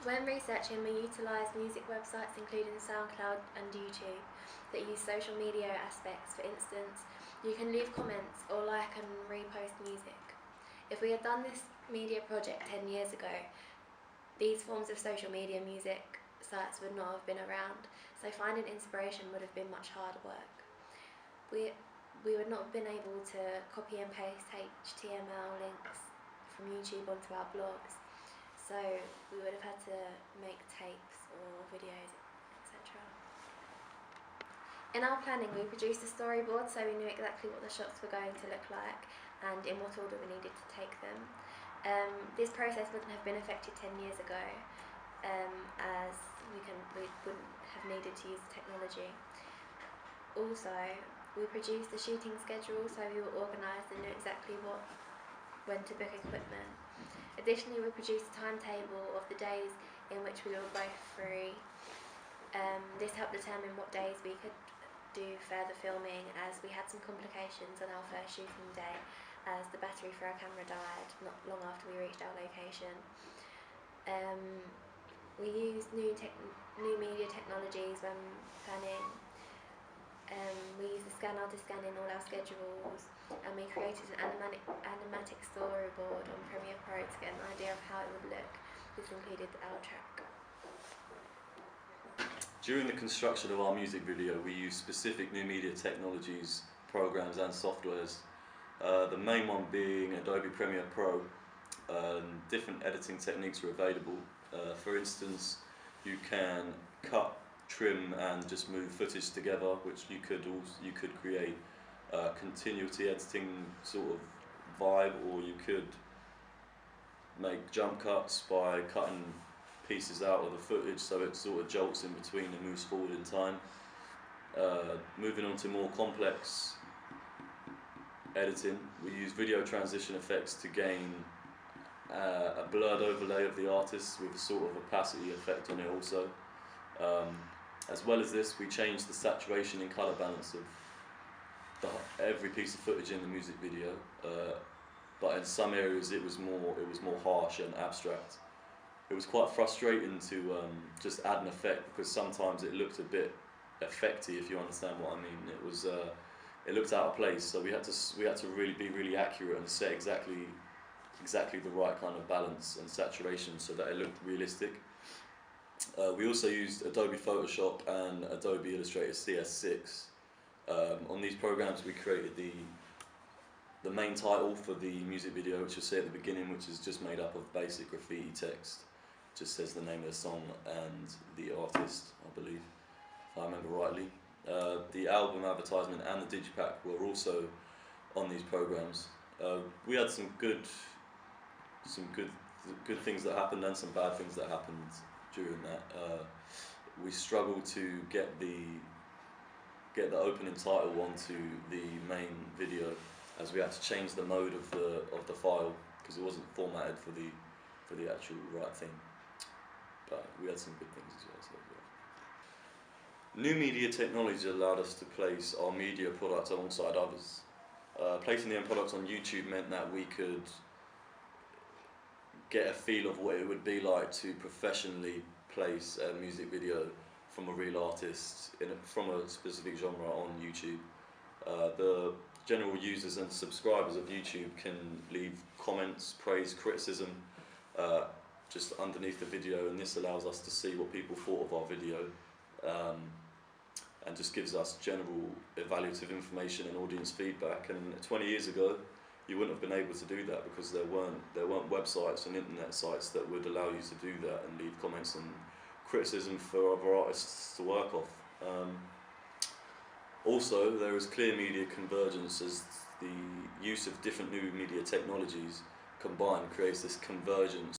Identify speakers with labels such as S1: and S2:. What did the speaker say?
S1: When researching, we utilise music websites including SoundCloud and YouTube that use social media aspects. For instance, you can leave comments or like and repost music. If we had done this media project 10 years ago, these forms of social media music sites would not have been around, so finding inspiration would have been much harder work. We would not have been able to copy and paste HTML links from YouTube onto our blogs, so we would have had to make tapes or videos, etc. In our planning, we produced a storyboard so we knew exactly what the shots were going to look like and in what order we needed to take them. This process wouldn't have been affected 10 years ago, as we wouldn't have needed to use the technology. Also, we produced a shooting schedule so we were organised and knew exactly when to book equipment. Additionally, we produced a timetable of the days in which we were both free. This helped determine what days we could do further filming, as we had some complications on our first shooting day, as the battery for our camera died not long after we reached our location. We used new media technologies when planning. We used the scanner to scan in all our schedules, and we created an animatic storyboard on Premiere Pro to get an idea of how it would look. This included the outtrack.
S2: During the construction of our music video, we used specific new media technologies, programs and softwares. The main one being Adobe Premiere Pro. Different editing techniques are available. For instance, you can cut, trim and just move footage together, which you could create continuity editing sort of vibe, or you could make jump cuts by cutting pieces out of the footage so it sort of jolts in between and moves forward in time. Moving on to more complex editing, we use video transition effects to gain a blurred overlay of the artist with a sort of opacity effect on it also. As well as this, we changed the saturation and colour balance of every piece of footage in the music video, but in some areas it was more harsh and abstract. It was quite frustrating to just add an effect, because sometimes it looked a bit effecty, if you understand what I mean. It looked out of place, so we had to really be really accurate and set exactly the right kind of balance and saturation so that it looked realistic. We also used Adobe Photoshop and Adobe Illustrator CS6. On these programs we created the main title for the music video, which you'll see at the beginning, which is just made up of basic graffiti text. It just says the name of the song and the artist, I believe, if I remember rightly. The album advertisement and the digipack were also on these programs. We had some good things that happened and some bad things that happened during that. We struggled to get the opening title onto the main video, as we had to change the mode of the file because it wasn't formatted for the actual right thing. But we had some good things as well. So, yeah. New media technology allowed us to place our media products alongside others. Placing the end products on YouTube meant that we could get a feel of what it would be like to professionally place a music video from a real artist from a specific genre on YouTube. The general users and subscribers of YouTube can leave comments, praise, criticism just underneath the video, and this allows us to see what people thought of our video, and just gives us general evaluative information and audience feedback. And 20 years ago you wouldn't have been able to do that, because there weren't websites and internet sites that would allow you to do that and leave comments and criticism for other artists to work off. Also, there is clear media convergence, as the use of different new media technologies combined creates this convergence